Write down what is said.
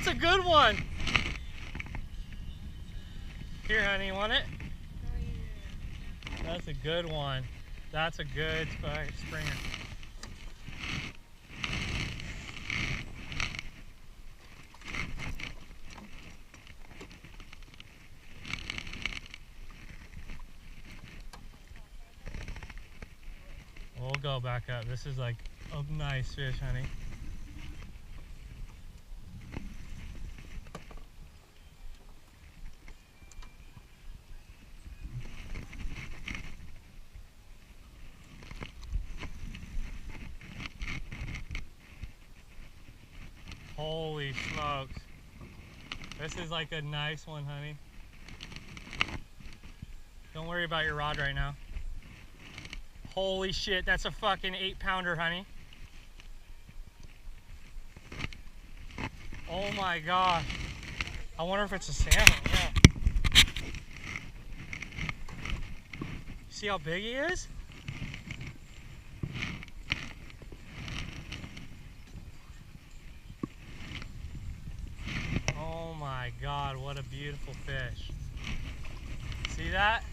it's a good one. Here, honey, you want it? That's a good one. That's a good springer. We'll go back up. This is like a nice fish, honey. Holy smokes. This is like a nice one, honey. Don't worry about your rod right now. Holy shit, that's a fucking 8-pounder, honey. Oh my gosh. I wonder if it's a salmon, yeah. See how big he is? Oh my God, what a beautiful fish. See that?